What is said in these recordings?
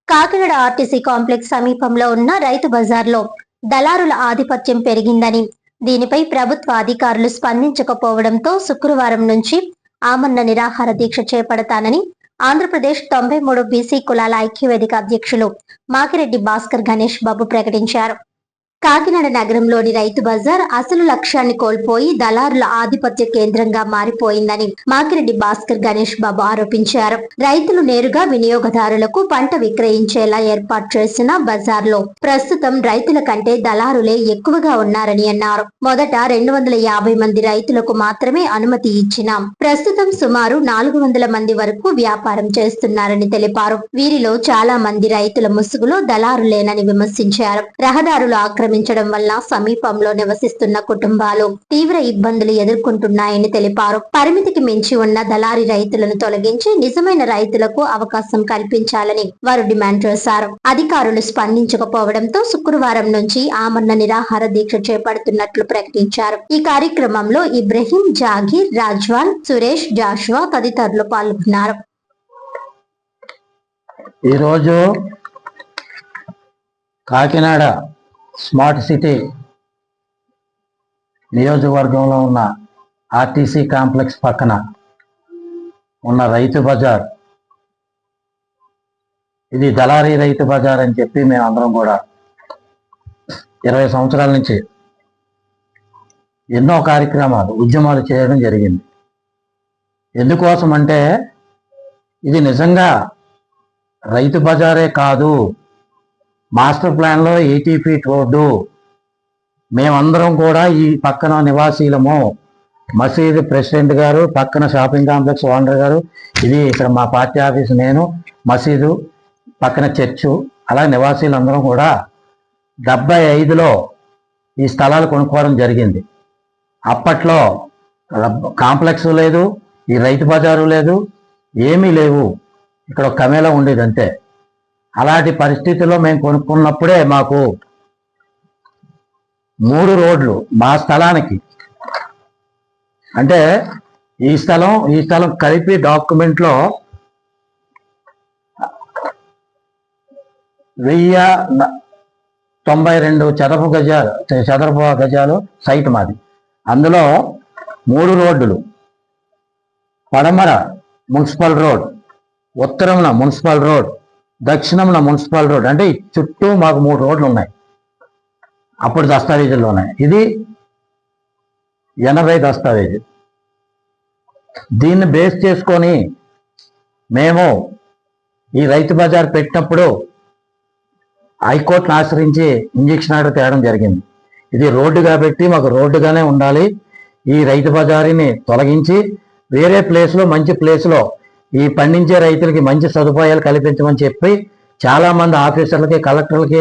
Kakinada RTC complex సమీపంలో ఉన్న రైతు బజార్లో దళారుల ఆధిపత్యం పెరిగిందని, దీనిపై ప్రభుత్వ అధికారులు స్పందించకపోవడంతో శుక్రవారం నుంచి ఆమరణ నిరాహార దీక్ష చేపడతానని ఆంధ్రప్రదేశ్ 93 బీసీ కులాల ఐక్యవేదిక అధ్యక్షులు మాకిరెడ్డి భాస్కర్ గణేష్ బాబు ప్రకటించారు. కాకినాడ నగరంలోని రైతు బజార్ అసలు లక్ష్యాన్ని కోల్పోయి దళారుల ఆధిపత్య కేంద్రంగా మారిపోయిందని మాకిరెడ్డి భాస్కర్ గణేష్ బాబు ఆరోపించారు. రైతులు నేరుగా వినియోగదారులకు పంట విక్రయించేలా ఏర్పాటు చేసిన బజార్లో ప్రస్తుతం రైతుల కంటే దళారులే ఎక్కువగా ఉన్నారని అన్నారు. మొదట 250 మంది రైతులకు మాత్రమే అనుమతి ఇచ్చినా ప్రస్తుతం సుమారు 400 మంది వరకు వ్యాపారం చేస్తున్నారని తెలిపారు. వీరిలో చాలా మంది రైతుల ముసుగులో దళారులేనని విమర్శించారు. రహదారులు ఆక్రమించడం వల్ల సమీపంలో నివసిస్తున్న కుటుంబాలు తీవ్ర ఇబ్బందులు ఎదుర్కొంటున్నాయని తెలిపారు. పరిమితికి మించి ఉన్న దళారీ రైతులను తొలగించి నిజమైన రైతులకు అవకాశం కల్పించాలని వారు డిమాండ్ చేశారు. అధికారులు స్పందించకపోవడంతో శుక్రవారం నుంచి ఆమరణ నిరాహార దీక్ష చేపడుతున్నట్లు ప్రకటించారు. ఈ కార్యక్రమంలో ఇబ్రహీం, జాగీర్, రాజ్వాన్, సురేష్, జాషువా తదితరులు పాల్గొన్నారు. ఈరోజు కాకినాడ స్మార్ట్ సిటీ నియోజకవర్గంలో ఉన్న ఆర్టీసీ కాంప్లెక్స్ పక్కన ఉన్న రైతు బజార్, ఇది దళారీ రైతు బజార్ అని చెప్పి మేము అందరం కూడా 20 సంవత్సరాల నుంచి ఎన్నో కార్యక్రమాలు, ఉద్యమాలు చేయడం జరిగింది. ఎందుకోసం అంటే ఇది నిజంగా రైతు బజారే కాదు, మాస్టర్ ప్లాన్లో 80 ఫీట్ రోడ్డు. మేమందరం కూడా ఈ పక్కన నివాసీలము. మసీదు ప్రెసిడెంట్ గారు, పక్కన షాపింగ్ కాంప్లెక్స్ ఓనర్ గారు, ఇది ఇక్కడ మా పార్టీ ఆఫీస్, నేను, మసీదు పక్కన చర్చు, అలా నివాసీలు అందరం కూడా 75లో ఈ స్థలాలు కొనుక్కోవడం జరిగింది. అప్పట్లో కాంప్లెక్స్ లేదు, ఈ రైతు బజారు లేదు, ఏమీ లేవు. ఇక్కడ ఒక కమేలా ఉండేది అంతే. అలాంటి పరిస్థితుల్లో మేము కొనుక్కున్నప్పుడే మాకు 3 రోడ్లు మా స్థలానికి, అంటే ఈ స్థలం కలిపి డాక్యుమెంట్లో 1092 చదరపు గజాలు సైట్ మాది. అందులో 3 రోడ్లు, పడమర మున్సిపల్ రోడ్, ఉత్తరమున మున్సిపల్ రోడ్, దక్షిణంలో మున్సిపల్ రోడ్, అంటే చుట్టూ మాకు 3 రోడ్లు ఉన్నాయి. అప్పుడు దస్తావేజుల్లో ఉన్నాయి. ఇది 80 దస్తావేజు. దీన్ని బేస్ చేసుకొని మేము ఈ రైతు బజార్ పెట్టినప్పుడు హైకోర్టును ఆశ్రయించి ఇంజక్షన్ ఆర్డర్ తేవడం జరిగింది. ఇది రోడ్డు కాబట్టి మాకు రోడ్డుగానే ఉండాలి, ఈ రైతు బజారీని తొలగించి వేరే ప్లేస్లో, మంచి ప్లేస్లో ఈ పండించే రైతులకి మంచి సదుపాయాలు కల్పించమని చెప్పి చాలామంది ఆఫీసర్లకి, కలెక్టర్లకి,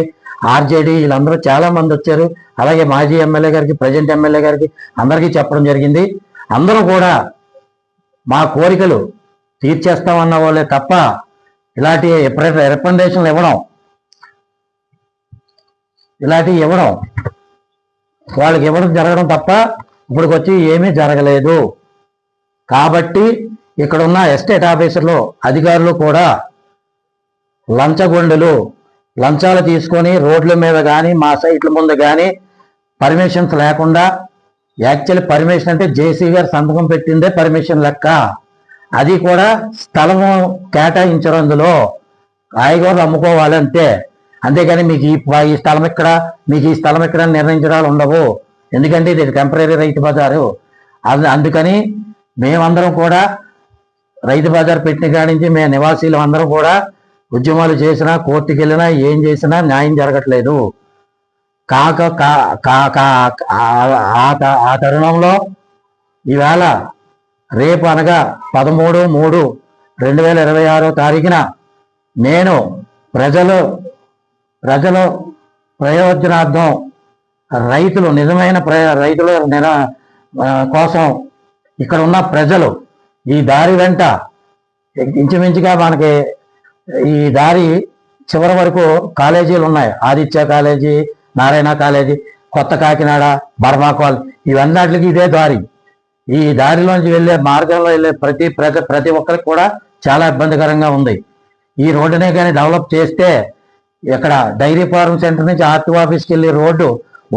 ఆర్జేడీ వీళ్ళందరూ చాలామంది వచ్చారు. అలాగే మాజీ ఎమ్మెల్యే గారికి, ప్రజెంట్ ఎమ్మెల్యే గారికి అందరికీ చెప్పడం జరిగింది. అందరూ కూడా మా కోరికలు తీర్చేస్తామన్న వాళ్ళే తప్ప ఇలాంటి రికమెండేషన్లు ఇవ్వడం వాళ్ళకి జరగడం తప్ప ఇప్పటికి వచ్చి ఏమీ జరగలేదు. కాబట్టి ఇక్కడ ఉన్న ఎస్టేట్ ఆఫీసర్లు, అధికారులు కూడా లంచాలు తీసుకొని రోడ్ల మీద కానీ, మా సైట్ల ముందు కానీ పర్మిషన్స్ లేకుండా, యాక్చువల్లీ పర్మిషన్ అంటే జేసీ గారు సంతకం పెట్టిందే పర్మిషన్ లెక్క, అది కూడా స్థలము కేటాయించరు. అందులో కాయగూరలు అమ్ముకోవాలి అంతే, అంతేగాని మీకు ఈ స్థలం ఇక్కడ, మీకు ఈ స్థలం ఇక్కడ నిర్ణయించడాలు ఉండవు. ఎందుకంటే ఇది టెంపరీ రైతు బజారు. అందుకని మేమందరం కూడా రైతు బజార్ పెట్టిన కాడి నుంచి మేము నివాసీలు అందరం కూడా ఉద్యమాలు చేసినా, కోర్టుకి వెళ్ళినా, ఏం చేసినా న్యాయం జరగట్లేదు. ఆ తరుణంలో ఈవేళ రేపు అనగా 13/3/2026 నేను ప్రజలు ప్రయోజనార్థం, రైతులు, నిజమైన రైతుల కోసం ఇక్కడ ఉన్న ప్రజలు ఈ దారి వెంట ఇంచుమించుగా మనకి ఈ దారి చివరి వరకు కాలేజీలు ఉన్నాయి. ఆదిత్య కాలేజీ, నారాయణ కాలేజీ, కొత్త కాకినాడ, బర్మా కాలేజ్, ఇవన్నిటికి ఇదే దారి. ఈ దారిలోంచి వెళ్ళే మార్గంలో వెళ్ళే ప్రతి ఒక్కరికి కూడా చాలా ఇబ్బందికరంగా ఉంది. ఈ రోడ్డునే కానీ డెవలప్ చేస్తే ఇక్కడ డైరీ ఫార్మ్ సెంటర్ నుంచి ఆర్టీ ఆఫీస్కి వెళ్ళే రోడ్డు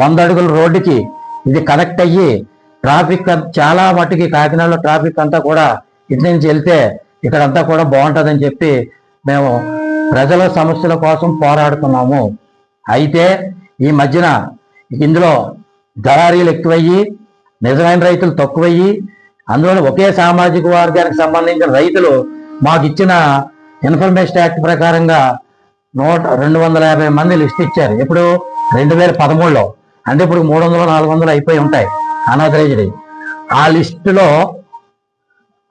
100 అడుగుల రోడ్డుకి ఇది కనెక్ట్ అయ్యి ట్రాఫిక్ చాలా మట్టుకి కాకినాడలో ట్రాఫిక్ అంతా కూడా ఇటు నుంచి వెళ్తే ఇక్కడంతా కూడా బాగుంటుందని చెప్పి మేము ప్రజల సమస్యల కోసం పోరాడుతున్నాము. అయితే ఈ మధ్యన ఇందులో దళారీలు ఎక్కువయ్యి నిజమైన రైతులు తక్కువయ్యి అందులో ఒకే సామాజిక వర్గానికి సంబంధించిన రైతులు మాకు ఇచ్చిన ఇన్ఫర్మేషన్ యాక్ట్ ప్రకారంగా 250 మంది లిస్ట్ ఇచ్చారు. ఇప్పుడు 2013లో అంటే ఇప్పుడు 300-400 అయిపోయి ఉంటాయి అనాథరైజ్డ్. ఆ లిస్టులో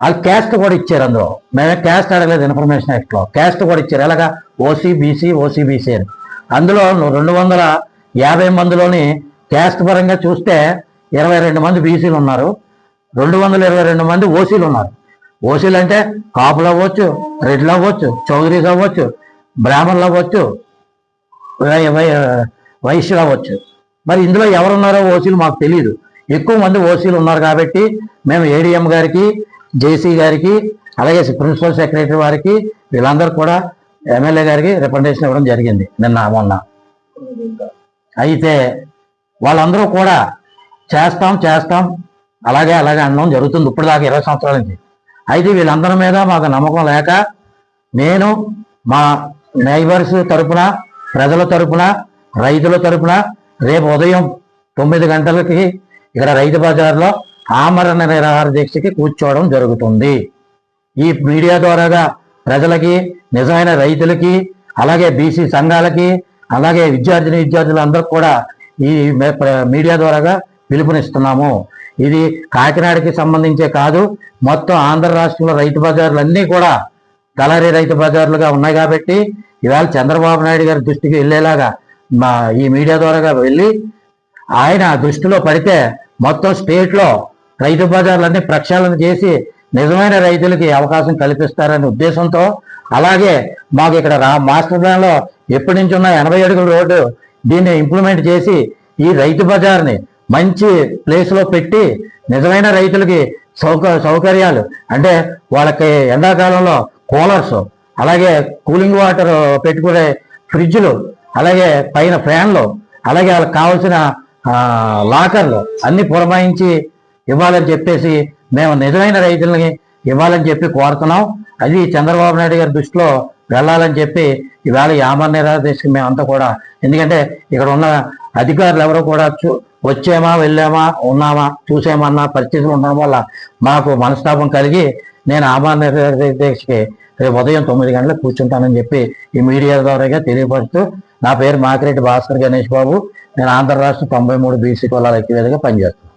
వాళ్ళు క్యాస్ట్ కూడా ఇచ్చారు. అందులో మేమే క్యాస్ట్ అడగలేదు, ఇన్ఫర్మేషన్ యాక్ట్లో క్యాస్ట్ కూడా ఇచ్చారు. ఎలాగా ఓసీ బీసీ అని. అందులో 250 మందిలోని క్యాస్ట్ పరంగా చూస్తే 22 మంది బీసీలు ఉన్నారు, 222 మంది ఓసీలు ఉన్నారు. ఓసీలు అంటే కాపులు అవ్వచ్చు, రెడ్లు అవ్వచ్చు, చౌదరీస్ అవ్వచ్చు, బ్రాహ్మణులు అవ్వచ్చు, వైశ్యులు అవ్వచ్చు. మరి ఇందులో ఎవరున్నారో ఓసీలు మాకు తెలియదు. ఎక్కువ మంది ఓసీలు ఉన్నారు కాబట్టి మేము ఏడీఎం గారికి, జేసీ గారికి, అలాగే ప్రిన్సిపల్ సెక్రటరీ వారికి, వీళ్ళందరూ కూడా ఎమ్మెల్యే గారికి రిప్రజెంటేషన్ ఇవ్వడం జరిగింది మొన్న. అయితే వాళ్ళందరూ కూడా చేస్తాం అలాగే అనడం జరుగుతుంది ఇప్పుడు దాకా 20 సంవత్సరాల నుంచి. అయితే వీళ్ళందరి మీద మాకు నమ్మకం లేక నేను మా నైబర్స్ తరపున, ప్రజల తరపున, రైతుల తరపున రేపు ఉదయం 9 గంటలకి ఇక్కడ రైతు బజార్లో ఆమరణ నిరాహార దీక్షకి కూర్చోవడం జరుగుతుంది. ఈ మీడియా ద్వారాగా ప్రజలకి, నిజమైన రైతులకి, అలాగే బీసీ సంఘాలకి, అలాగే విద్యార్థులందరూ కూడా ఈ మీడియా ద్వారాగా పిలుపునిస్తున్నాము. ఇది కాకినాడకి సంబంధించే కాదు, మొత్తం ఆంధ్ర రాష్ట్రంలో రైతు బజార్లు అన్నీ కూడా దళారీ రైతు బజార్లుగా ఉన్నాయి కాబట్టి ఇవాళ చంద్రబాబు నాయుడు గారి దృష్టికి వెళ్ళేలాగా ఈ మీడియా ద్వారాగా వెళ్ళి ఆయన దృష్టిలో పడితే మొత్తం స్టేట్లో రైతు బజార్లన్నీ ప్రక్షాళన చేసి నిజమైన రైతులకి అవకాశం కల్పిస్తారనే ఉద్దేశంతో, అలాగే మాకు ఇక్కడ మాస్టర్ ప్లాన్లో ఎప్పటి నుంచి ఉన్న 80 అడుగుల రోడ్డు దీన్ని ఇంప్లిమెంట్ చేసి ఈ రైతు బజార్ని మంచి ప్లేస్లో పెట్టి నిజమైన రైతులకి సౌకర్యాలు అంటే వాళ్ళకి ఎండాకాలంలో కూలర్స్, అలాగే కూలింగ్ వాటర్ పెట్టుకునే ఫ్రిడ్జ్లు, అలాగే పైన ఫ్యాన్లు, అలాగే వాళ్ళకి కావాల్సిన లాకర్లు అన్ని పురమాయించి ఇవ్వాలని చెప్పేసి మేము నిజమైన రైతులని ఇవ్వాలని చెప్పి కోరుతున్నాం. అది చంద్రబాబు నాయుడు గారి దృష్టిలో వెళ్ళాలని చెప్పి ఇవాళ ఈ ఆమరణ నిరాహార దీక్షకి మేమంతా కూడా, ఎందుకంటే ఇక్కడ ఉన్న అధికారులు ఎవరో కూడా వచ్చామా, వెళ్ళామా, ఉన్నామా, చూసామన్న పరిస్థితులు ఉండడం వల్ల మాకు మనస్తాపం కలిగి నేను ఆమరణ నిరాహార దీక్షకి రేపు ఉదయం 9 గంటలకు కూర్చుంటానని చెప్పి ఈ మీడియా ద్వారాగా తెలియపరుస్తూ, నా పేరు మాకిరెడ్డి భాస్కర్ గణేష్ బాబు, నేను ఆంధ్ర రాష్ట్ర 93 బీసీ కులాల ఐక్యవేదికగా పనిచేస్తున్నాను.